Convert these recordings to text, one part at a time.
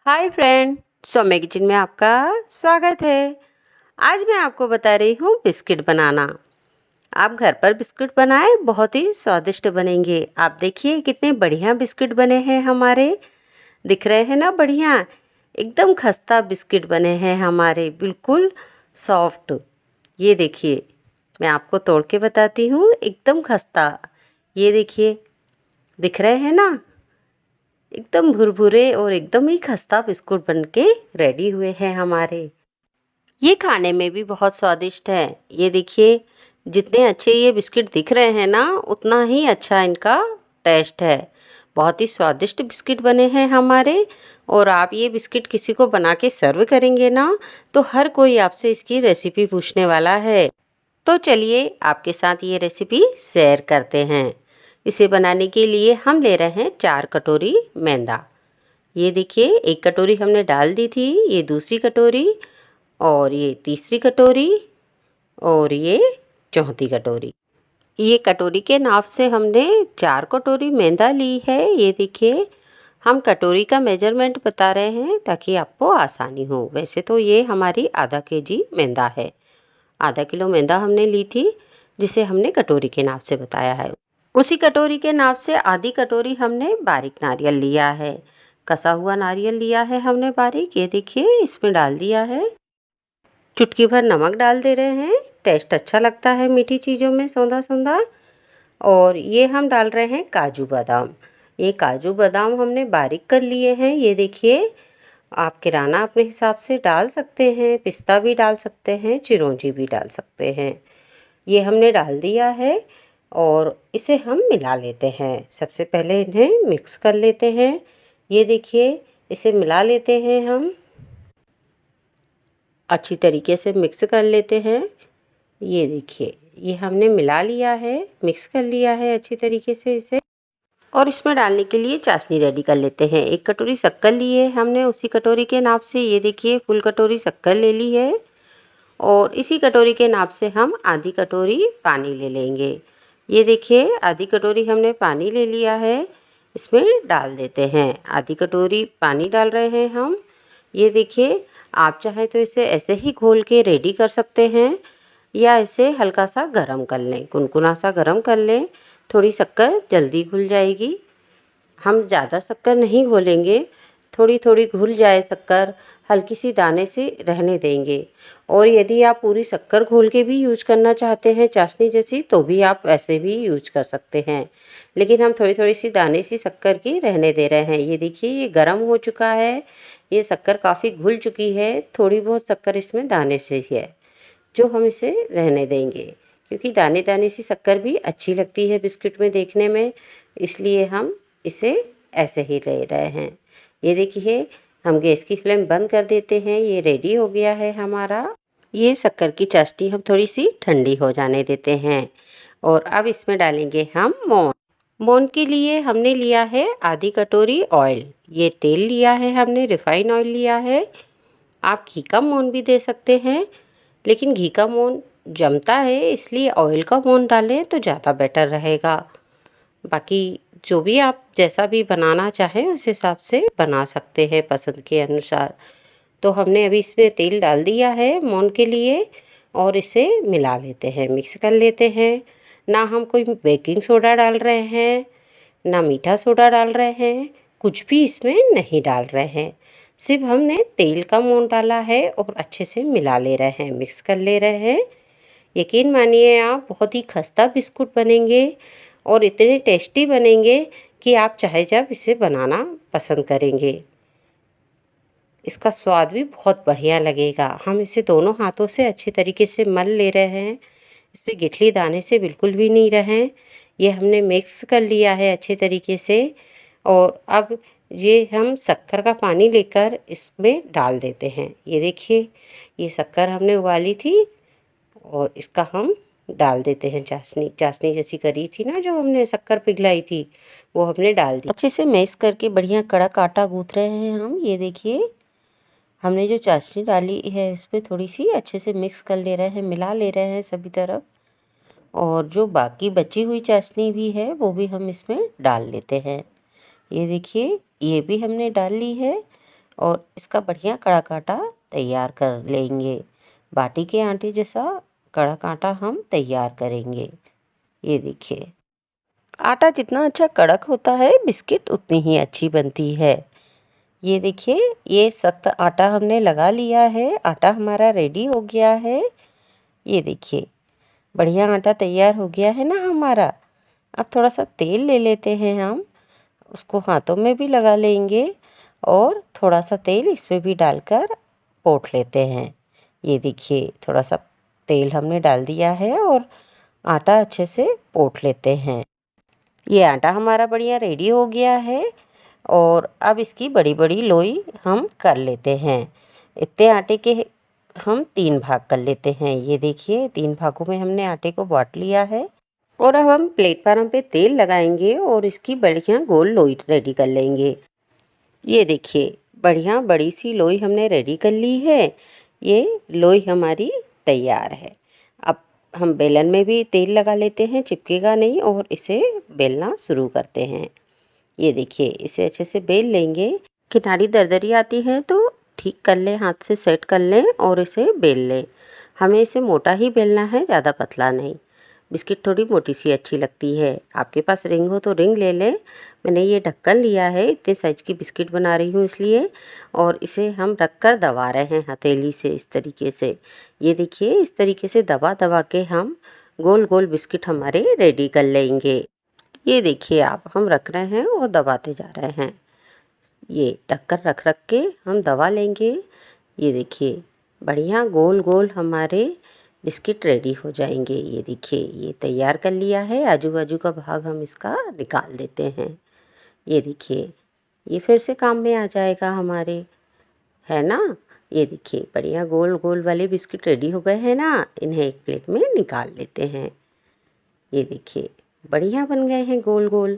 Hi friend, सौम्य kitchen में आपका स्वागत है। आज मैं आपको बता रही हूँ बिस्किट बनाना। आप घर पर बिस्किट बनाएं, बहुत ही स्वादिष्ट बनेंगे। आप देखिए कितने बढ़िया बिस्किट बने हैं हमारे। दिख रहे हैं ना बढ़िया, एकदम खस्ता बिस्किट बने हैं हमारे, बिल्कुल सॉफ्ट। ये देखिए, मैं आपको तोड़ के बताती हूँ, एकदम खस्ता। ये देखिए, दिख रहे हैं ना, एकदम भुरभुरे और एकदम ही खस्ता बिस्कुट बनके रेडी हुए हैं हमारे। ये खाने में भी बहुत स्वादिष्ट है। ये देखिए, जितने अच्छे ये बिस्किट दिख रहे हैं ना, उतना ही अच्छा इनका टेस्ट है। बहुत ही स्वादिष्ट बिस्किट बने हैं हमारे। और आप ये बिस्किट किसी को बना के सर्व करेंगे ना, तो हर कोई आपसे इसकी रेसिपी पूछने वाला है। तो चलिए आपके साथ ये रेसिपी शेयर करते हैं। इसे बनाने के लिए हम ले रहे हैं 4 कटोरी मैदा। ये देखिए, एक कटोरी हमने डाल दी थी, ये दूसरी कटोरी, और ये तीसरी कटोरी, और ये चौथी कटोरी। ये कटोरी के नाप से हमने 4 कटोरी मैदा ली है। ये देखिए, हम कटोरी का मेजरमेंट बता रहे हैं ताकि आपको आसानी हो। वैसे तो ये हमारी आधा केजी मैदा है। आधा किलो मैदा हमने ली थी, जिसे हमने कटोरी के नाप से बताया है। उसी कटोरी के नाप से आधी कटोरी हमने बारीक नारियल लिया है। कसा हुआ नारियल लिया है हमने बारीक। ये देखिए, इसमें डाल दिया है। चुटकी भर नमक डाल दे रहे हैं, टेस्ट अच्छा लगता है मीठी चीज़ों में, सौंधा सौंधा। और ये हम डाल रहे हैं काजू बादाम। ये काजू बादाम हमने बारीक कर लिए हैं। ये देखिए, आप किराना अपने हिसाब से डाल सकते हैं, पिस्ता भी डाल सकते हैं, चिरौंजी भी डाल सकते हैं। ये हमने डाल दिया है और इसे हम मिला लेते हैं। सबसे पहले इन्हें मिक्स कर लेते हैं। ये देखिए, इसे मिला लेते हैं हम, अच्छी तरीके से मिक्स कर लेते हैं। ये देखिए, ये हमने मिला लिया है, मिक्स कर लिया है अच्छी तरीके से इसे। और इसमें डालने के लिए चाशनी रेडी कर लेते हैं। एक कटोरी शक्कर ली है हमने, उसी कटोरी के नाप से। ये देखिए, फुल कटोरी शक्कर ले ली है। और इसी कटोरी के नाप से हम आधी कटोरी पानी ले लेंगे। ये देखिए, आधी कटोरी हमने पानी ले लिया है, इसमें डाल देते हैं। आधी कटोरी पानी डाल रहे हैं हम। ये देखिए, आप चाहे तो इसे ऐसे ही घोल के रेडी कर सकते हैं, या इसे हल्का सा गरम कर लें, गुनगुना सा गरम कर लें। थोड़ी शक्कर जल्दी घुल जाएगी। हम ज़्यादा शक्कर नहीं घोलेंगे, थोड़ी थोड़ी घुल जाए शक्कर, हल्की सी दाने से रहने देंगे। और यदि आप पूरी शक्कर घोल के भी यूज करना चाहते हैं चाशनी जैसी, तो भी आप ऐसे भी यूज कर सकते हैं। लेकिन हम थोड़ी थोड़ी सी दाने सी शक्कर की रहने दे रहे हैं। ये देखिए, ये गर्म हो चुका है, ये शक्कर काफ़ी घुल चुकी है। थोड़ी बहुत शक्कर इसमें दाने से ही है, जो हम इसे रहने देंगे, क्योंकि दाने दाने सी शक्कर भी अच्छी लगती है बिस्किट में देखने में। इसलिए हम इसे ऐसे ही ले रहे हैं। ये देखिए, हम गैस की फ्लेम बंद कर देते हैं। ये रेडी हो गया है हमारा। ये शक्कर की चाशनी हम थोड़ी सी ठंडी हो जाने देते हैं। और अब इसमें डालेंगे हम मोन। मोन के लिए हमने लिया है आधी कटोरी ऑयल। ये तेल लिया है हमने, रिफाइन ऑयल लिया है। आप घी का मोन भी दे सकते हैं, लेकिन घी का मोन जमता है, इसलिए ऑयल का मोन डालें तो ज़्यादा बेटर रहेगा। बाकी जो भी आप जैसा भी बनाना चाहें उस हिसाब से बना सकते हैं पसंद के अनुसार। तो हमने अभी इसमें तेल डाल दिया है मोन के लिए, और इसे मिला लेते हैं, मिक्स कर लेते हैं। ना हम कोई बेकिंग सोडा डाल रहे हैं, ना मीठा सोडा डाल रहे हैं, कुछ भी इसमें नहीं डाल रहे हैं। सिर्फ हमने तेल का मोन डाला है और अच्छे से मिला ले रहे हैं, मिक्स कर ले रहे हैं। यकीन मानिए, आप बहुत ही खस्ता बिस्कुट बनेंगे और इतने टेस्टी बनेंगे कि आप चाहे जब इसे बनाना पसंद करेंगे। इसका स्वाद भी बहुत बढ़िया लगेगा। हम इसे दोनों हाथों से अच्छे तरीके से मल ले रहे हैं, इसमें गिठली दाने से बिल्कुल भी नहीं रहे। ये हमने मिक्स कर लिया है अच्छे तरीके से। और अब ये हम शक्कर का पानी लेकर इसमें डाल देते हैं। ये देखिए, ये शक्कर हमने उबाली थी और इसका हम डाल देते हैं। चाशनी चाशनी जैसी करी थी ना, जो हमने शक्कर पिघलाई थी, वो हमने डाल दी। अच्छे से मैश करके बढ़िया कड़क आटा गूँथ रहे हैं हम। ये देखिए, हमने जो चाशनी डाली है इस पर थोड़ी सी अच्छे से मिक्स कर ले रहे हैं, मिला ले रहे हैं सभी तरफ। और जो बाकी बची हुई चाशनी भी है वो भी हम इसमें डाल लेते हैं। ये देखिए, ये भी हमने डाल ली है। और इसका बढ़िया कड़क आटा तैयार कर लेंगे। बाटी के आटे जैसा कड़क आटा हम तैयार करेंगे। ये देखिए, आटा जितना अच्छा कड़क होता है बिस्किट उतनी ही अच्छी बनती है। ये देखिए, ये सख्त आटा हमने लगा लिया है। आटा हमारा रेडी हो गया है। ये देखिए, बढ़िया आटा तैयार हो गया है ना हमारा। अब थोड़ा सा तेल ले लेते हैं हम, उसको हाथों में भी लगा लेंगे और थोड़ा सा तेल इसमें भी डालकर पोंछ लेते हैं। ये देखिए, थोड़ा सा तेल हमने डाल दिया है और आटा अच्छे से पोंछ लेते हैं। ये आटा हमारा बढ़िया रेडी हो गया है और अब इसकी बड़ी बड़ी लोई हम कर लेते हैं। इतने आटे के हम 3 भाग कर लेते हैं। ये देखिए, 3 भागों में हमने आटे को बांट लिया है और अब हम प्लेटफार्म पे तेल लगाएंगे और इसकी बढ़िया गोल लोई रेडी कर लेंगे। ये देखिए, बढ़िया बड़ी सी लोई हमने रेडी कर ली है। ये लोई हमारी तैयार है। अब हम बेलन में भी तेल लगा लेते हैं, चिपकेगा नहीं, और इसे बेलना शुरू करते हैं। ये देखिए, इसे अच्छे से बेल लेंगे। किनारी दरदरी आती है तो ठीक कर लें, हाथ से सेट कर लें और इसे बेल लें। हमें इसे मोटा ही बेलना है, ज़्यादा पतला नहीं। बिस्किट थोड़ी मोटी सी अच्छी लगती है। आपके पास रिंग हो तो रिंग ले लें। मैंने ये ढक्कन लिया है, इतने साइज की बिस्किट बना रही हूँ इसलिए। और इसे हम रख कर दबा रहे हैं हथेली से, इस तरीके से। ये देखिए, इस तरीके से दबा दबा के हम गोल गोल बिस्किट हमारे रेडी कर लेंगे। ये देखिए, आप हम रख रहे हैं और दबाते जा रहे हैं। ये ढक्कन रख रख के हम दबा लेंगे। ये देखिए, बढ़िया गोल गोल हमारे बिस्किट रेडी हो जाएंगे। ये देखिए, ये तैयार कर लिया है। आजू बाजू का भाग हम इसका निकाल देते हैं। ये देखिए, ये फिर से काम में आ जाएगा हमारे, है ना। ये देखिए, बढ़िया गोल गोल वाले बिस्किट रेडी हो गए हैं ना। इन्हें एक प्लेट में निकाल लेते हैं। ये देखिए, बढ़िया बन गए हैं गोल गोल।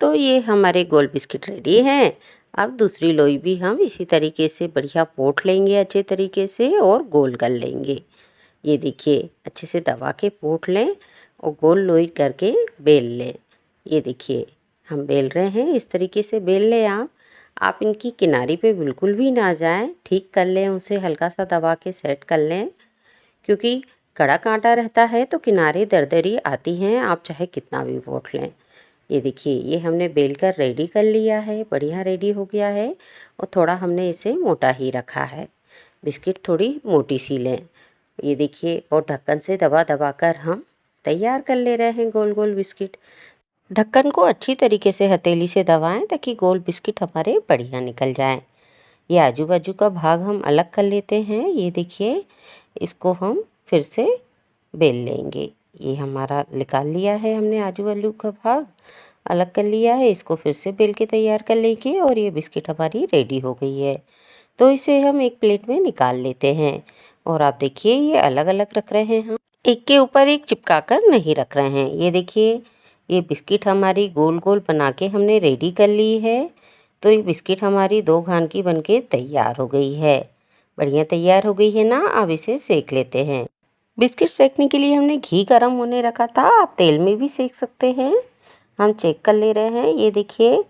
तो ये हमारे गोल बिस्किट रेडी हैं। अब दूसरी लोई भी हम इसी तरीके से बढ़िया पोंछ लेंगे अच्छे तरीके से और गोल कर लेंगे। ये देखिए, अच्छे से दबा के पोंछ लें और गोल लोई करके बेल लें। ये देखिए, हम बेल रहे हैं, इस तरीके से बेल लें आप। आप इनकी किनारी पे बिल्कुल भी ना जाएं, ठीक कर लें, उसे हल्का सा दबा के सेट कर लें, क्योंकि कड़क आटा रहता है तो किनारे दरदरी आती हैं, आप चाहे कितना भी पोंछ लें। ये देखिए, ये हमने बेल कर रेडी कर लिया है, बढ़िया रेडी हो गया है। और थोड़ा हमने इसे मोटा ही रखा है, बिस्किट थोड़ी मोटी सी लें। ये देखिए, और ढक्कन से दबा दबा कर हम तैयार कर ले रहे हैं गोल गोल बिस्किट। ढक्कन को अच्छी तरीके से हथेली से दबाएं ताकि गोल बिस्किट हमारे बढ़िया निकल जाएं। ये आजू बाजू का भाग हम अलग कर लेते हैं। ये देखिए, इसको हम फिर से बेल लेंगे। ये हमारा निकाल लिया है हमने, आजू बाजू का भाग अलग कर लिया है। इसको फिर से बेल के तैयार कर लेंगे और ये बिस्किट हमारी रेडी हो गई है। तो इसे हम एक प्लेट में निकाल लेते हैं। और आप देखिए, ये अलग अलग रख रहे हैं हम, एक के ऊपर एक चिपका कर नहीं रख रहे हैं। ये देखिए, ये बिस्किट हमारी गोल गोल बना के हमने रेडी कर ली है। तो ये बिस्किट हमारी 2 घान की बनके तैयार हो गई है। बढ़िया तैयार हो गई है ना। अब इसे सेक लेते हैं। बिस्किट सेकने के लिए हमने घी गरम होने रखा था, आप तेल में भी सेक सकते हैं। हम चेक कर ले रहे हैं। ये देखिए,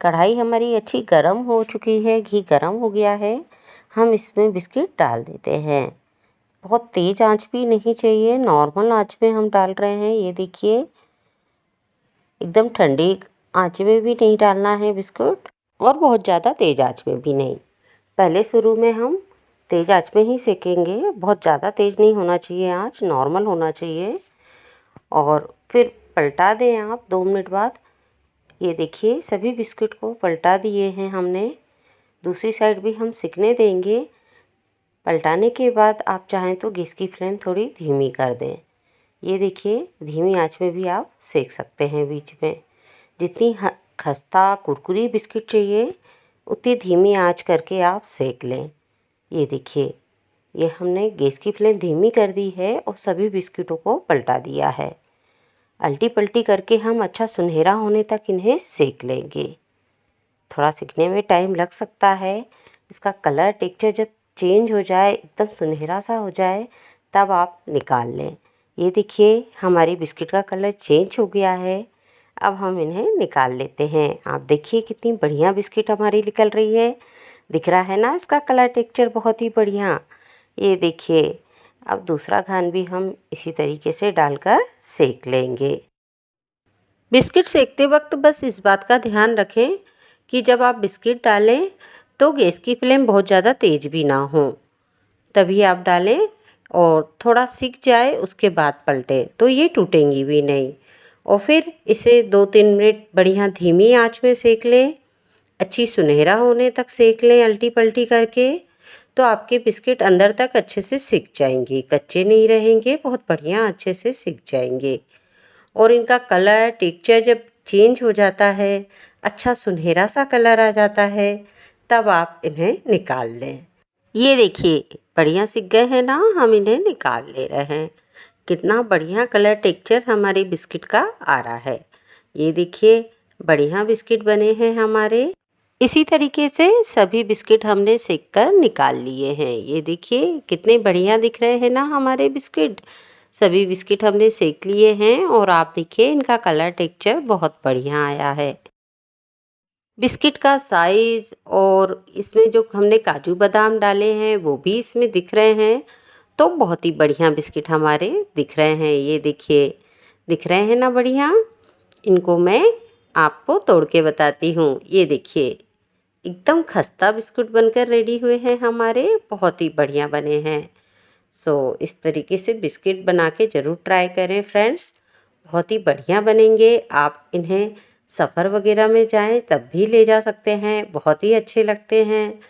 कढ़ाई हमारी अच्छी गरम हो चुकी है, घी गरम हो गया है। हम इसमें बिस्किट डाल देते हैं। बहुत तेज़ आंच भी नहीं चाहिए, नॉर्मल आंच में हम डाल रहे हैं। ये देखिए, एकदम ठंडी आंच में भी नहीं डालना है बिस्कुट और बहुत ज़्यादा तेज़ आंच में भी नहीं। पहले शुरू में हम तेज़ आंच में ही सेकेंगे, बहुत ज़्यादा तेज़ नहीं होना चाहिए आंच, नॉर्मल होना चाहिए। और फिर पलटा दें आप 2 मिनट बाद। ये देखिए, सभी बिस्किट को पलटा दिए हैं हमने। दूसरी साइड भी हम सिकने देंगे। पलटाने के बाद आप चाहें तो गैस की फ्लेम थोड़ी धीमी कर दें। ये देखिए, धीमी आंच में भी आप सेक सकते हैं बीच में। जितनी खस्ता कुरकुरी बिस्किट चाहिए उतनी धीमी आंच करके आप सेक लें। ये देखिए, ये हमने गैस की फ्लेम धीमी कर दी है और सभी बिस्किटों को पलटा दिया है। अल्टी पल्टी करके हम अच्छा सुनहरा होने तक इन्हें सेक लेंगे। थोड़ा सिकने में टाइम लग सकता है। इसका कलर टेक्सचर जब चेंज हो जाए, एकदम सुनहरा सा हो जाए, तब आप निकाल लें। ये देखिए, हमारी बिस्किट का कलर चेंज हो गया है। अब हम इन्हें निकाल लेते हैं। आप देखिए, कितनी बढ़िया बिस्किट हमारी निकल रही है। दिख रहा है ना इसका कलर टेक्सचर बहुत ही बढ़िया। ये देखिए, अब दूसरा घान भी हम इसी तरीके से डालकर सेक लेंगे। बिस्किट सेकते वक्त बस इस बात का ध्यान रखें कि जब आप बिस्किट डालें तो गैस की फ्लेम बहुत ज़्यादा तेज़ भी ना हो, तभी आप डालें। और थोड़ा सिक जाए उसके बाद पलटें तो ये टूटेंगी भी नहीं। और फिर इसे 2-3 मिनट बढ़िया धीमी आंच में सेक लें, अच्छी सुनहरा होने तक सेक लें अल्टी पल्टी करके। तो आपके बिस्किट अंदर तक अच्छे से सिक जाएंगे, कच्चे नहीं रहेंगे, बहुत बढ़िया अच्छे से सिक जाएंगे। और इनका कलर टेक्सचर जब चेंज हो जाता है, अच्छा सुनहरा सा कलर आ जाता है, तब आप इन्हें निकाल लें। ये देखिए बढ़िया सिक गए हैं ना, हम इन्हें निकाल ले रहे हैं। कितना बढ़िया कलर टेक्सचर हमारे बिस्किट का आ रहा है। ये देखिए बढ़िया बिस्किट बने हैं हमारे। इसी तरीके से सभी बिस्किट हमने सेक कर निकाल लिए हैं। ये देखिए कितने बढ़िया दिख रहे हैं ना हमारे बिस्किट। सभी बिस्किट हमने सेक लिए हैं और आप देखिए इनका कलर टेक्सचर बहुत बढ़िया आया है। बिस्किट का साइज़ और इसमें जो हमने काजू बादाम डाले हैं वो भी इसमें दिख रहे हैं। तो बहुत ही बढ़िया बिस्किट हमारे दिख रहे हैं। ये देखिए दिख रहे हैं ना बढ़िया। इनको मैं आपको तोड़ के बताती हूँ। ये देखिए एकदम खस्ता बिस्कुट बनकर रेडी हुए हैं हमारे, बहुत ही बढ़िया बने हैं। इस तरीके से बिस्किट बना के ज़रूर ट्राई करें फ्रेंड्स, बहुत ही बढ़िया बनेंगे। आप इन्हें सफ़र वगैरह में जाएं तब भी ले जा सकते हैं, बहुत ही अच्छे लगते हैं।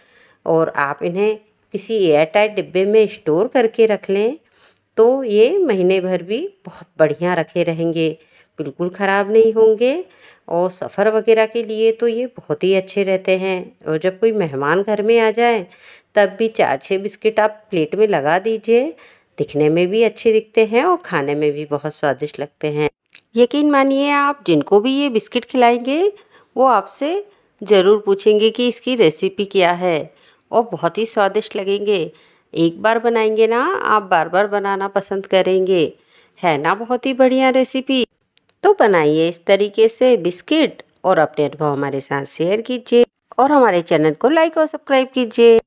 और आप इन्हें किसी एयर टाइट डिब्बे में स्टोर करके रख लें तो ये महीने भर भी बहुत बढ़िया रखे रहेंगे, बिल्कुल ख़राब नहीं होंगे। और सफ़र वगैरह के लिए तो ये बहुत ही अच्छे रहते हैं। और जब कोई मेहमान घर में आ जाए तब भी 4-6 बिस्किट आप प्लेट में लगा दीजिए, दिखने में भी अच्छे दिखते हैं और खाने में भी बहुत स्वादिष्ट लगते हैं। यकीन मानिए आप जिनको भी ये बिस्किट खिलाएंगे वो आपसे ज़रूर पूछेंगे कि इसकी रेसिपी क्या है, और बहुत ही स्वादिष्ट लगेंगे। एक बार बनाएंगे ना आप बार बार बनाना पसंद करेंगे। है ना बहुत ही बढ़िया रेसिपी। तो बनाइए इस तरीके से बिस्किट और अपने अनुभव हमारे साथ शेयर कीजिए और हमारे चैनल को लाइक और सब्सक्राइब कीजिए।